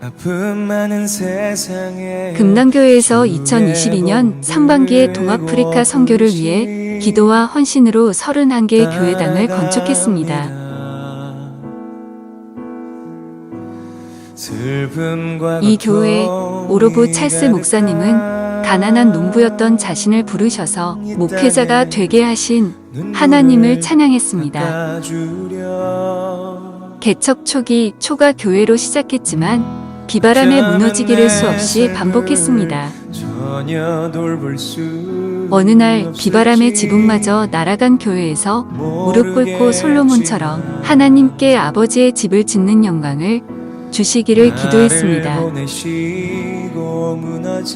아픔 많은 세상에 금남교회에서 2022년 상반기에 동아프리카 선교를 위해 기도와 헌신으로 31개의 교회당을 건축했습니다. 이 교회 오로브 찰스 목사님은 가난한 농부였던 자신을 부르셔서 목회자가 되게 하신 하나님을 찬양했습니다. 개척 초기 초가 교회로 시작했지만 비바람에 무너지기를 수없이 반복했습니다. 어느 날 비바람의 지붕마저 날아간 교회에서 무릎 꿇고 솔로몬처럼 하나님께 아버지의 집을 짓는 영광을 주시기를 기도했습니다.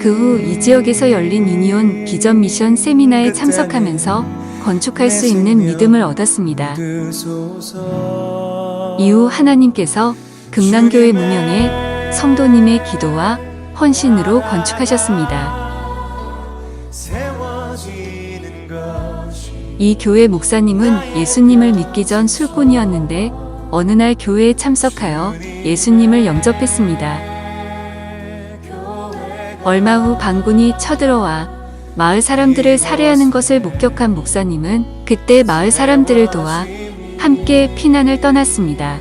그 후 이 지역에서 열린 유니온 비전 미션 세미나에 참석하면서 건축할 수 있는 믿음을 얻었습니다. 이후 하나님께서 금남교회 문명에 성도님의 기도와 헌신으로 건축하셨습니다. 이 교회 목사님은 예수님을 믿기 전 술꾼이었는데 어느 날 교회에 참석하여 예수님을 영접했습니다. 얼마 후 반군이 쳐들어와 마을 사람들을 살해하는 것을 목격한 목사님은 그때 마을 사람들을 도와 함께 피난을 떠났습니다.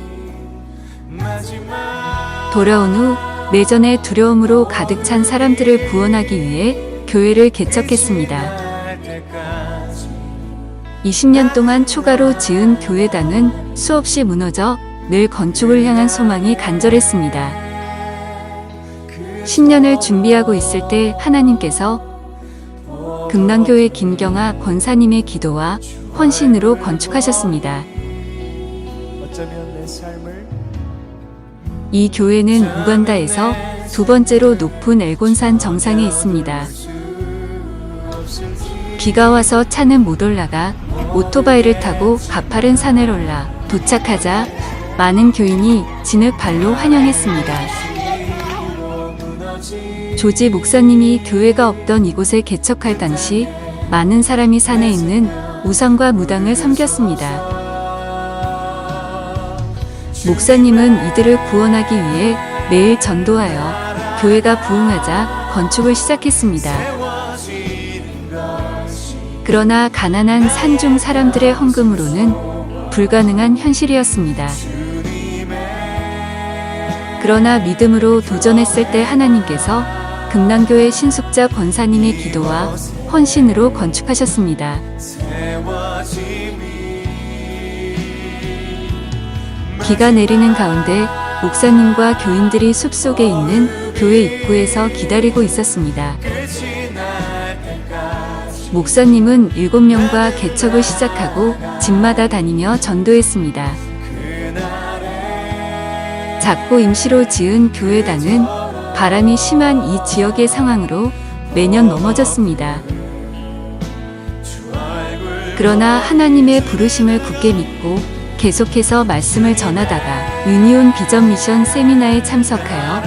돌아온 후 내전의 두려움으로 가득 찬 사람들을 구원하기 위해 교회를 개척했습니다. 20년 동안 초가로 지은 교회당은 수없이 무너져 늘 건축을 향한 소망이 간절했습니다. 10년을 준비하고 있을 때 하나님께서 금남교회 김경아 권사님의 기도와 헌신으로 건축하셨습니다. 이 교회는 우간다에서 두 번째로 높은 엘곤산 정상에 있습니다. 비가 와서 차는 못 올라가 오토바이를 타고 가파른 산을 올라 도착하자 많은 교인이 진흙발로 환영했습니다. 조지 목사님이 교회가 없던 이곳에 개척할 당시 많은 사람이 산에 있는 우상과 무당을 섬겼습니다. 목사님은 이들을 구원하기 위해 매일 전도하여 교회가 부흥하자 건축을 시작했습니다. 그러나 가난한 산중 사람들의 헌금으로는 불가능한 현실이었습니다. 그러나 믿음으로 도전했을 때 하나님께서 금남교회 신숙자 권사님의 기도와 헌신으로 건축하셨습니다. 비가 내리는 가운데 목사님과 교인들이 숲속에 있는 교회 입구에서 기다리고 있었습니다. 목사님은 7명과 개척을 시작하고 집마다 다니며 전도했습니다. 작고 임시로 지은 교회당은 바람이 심한 이 지역의 상황으로 매년 넘어졌습니다. 그러나 하나님의 부르심을 굳게 믿고 계속해서 말씀을 전하다가 유니온 비전 미션 세미나에 참석하여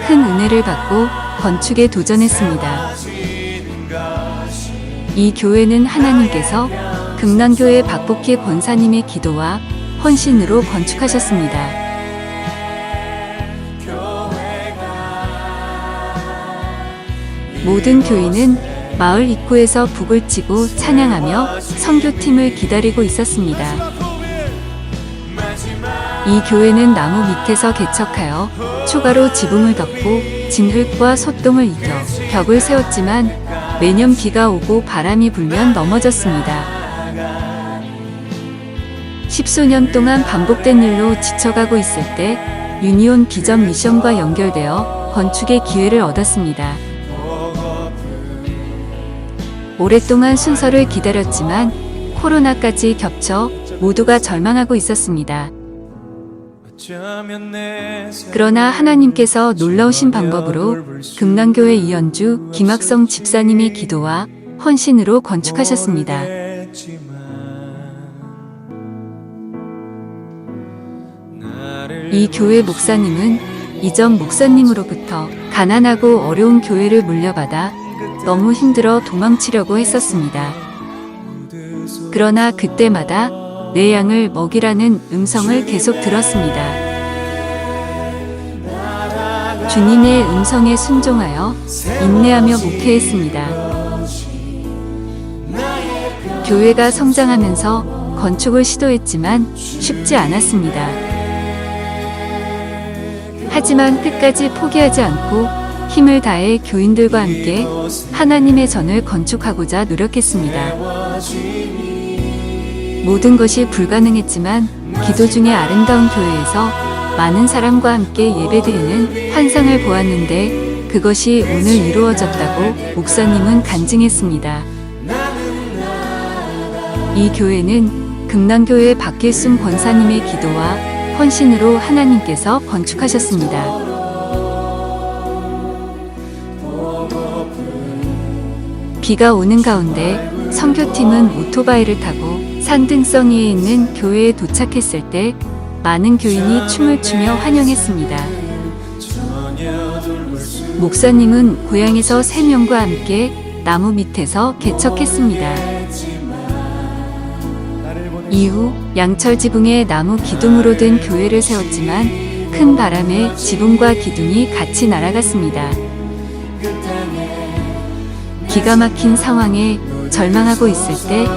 큰 은혜를 받고 건축에 도전했습니다. 이 교회는 하나님께서 금남교회 박복희 권사님의 기도와 헌신으로 건축하셨습니다. 모든 교인은 마을 입구에서 북을 치고 찬양하며 선교팀을 기다리고 있었습니다. 이 교회는 나무 밑에서 개척하여 초가로 지붕을 덮고 진흙과 소똥을 이겨 벽을 세웠지만 매년 비가 오고 바람이 불면 넘어졌습니다. 10수년 동안 반복된 일로 지쳐가고 있을 때 유니온 비전 미션과 연결되어 건축의 기회를 얻었습니다. 오랫동안 순서를 기다렸지만 코로나까지 겹쳐 모두가 절망하고 있었습니다. 그러나 하나님께서 놀라우신 방법으로 금남교회 이연주 김학성 집사님의 기도와 헌신으로 건축하셨습니다. 이 교회 목사님은 이전 목사님으로부터 가난하고 어려운 교회를 물려받아 너무 힘들어 도망치려고 했었습니다. 그러나 그때마다 내 양을 먹이라는 음성을 계속 들었습니다. 주님의 음성에 순종하여 인내하며 목회했습니다. 교회가 성장하면서 건축을 시도했지만 쉽지 않았습니다. 하지만 끝까지 포기하지 않고 힘을 다해 교인들과 함께 하나님의 전을 건축하고자 노력했습니다. 모든 것이 불가능했지만 기도 중에 아름다운 교회에서 많은 사람과 함께 예배드리는 환상을 보았는데 그것이 오늘 이루어졌다고 목사님은 간증했습니다. 이 교회는 금남교회 박길순 권사님의 기도와 헌신으로 하나님께서 건축하셨습니다. 비가 오는 가운데 선교팀은 오토바이를 타고 산등성 위에 있는 교회에 도착했을 때 많은 교인이 춤을 추며 환영했습니다. 목사님은 고향에서 3명과 함께 나무 밑에서 개척했습니다. 이후 양철 지붕에 나무 기둥으로 된 교회를 세웠지만 큰 바람에 지붕과 기둥이 같이 날아갔습니다. 기가 막힌 상황에 절망하고 있을 때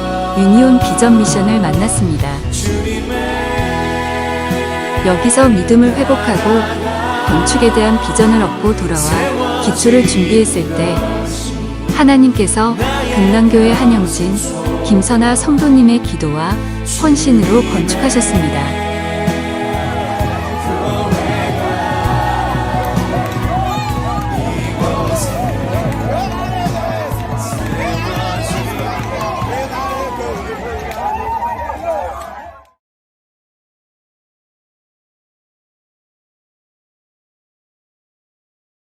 유니온 비전 미션을 만났습니다. 여기서 믿음을 회복하고 건축에 대한 비전을 얻고 돌아와 기초를 준비했을 때 하나님께서 금남교회 한영진, 김선아 성도님의 기도와 헌신으로 건축하셨습니다.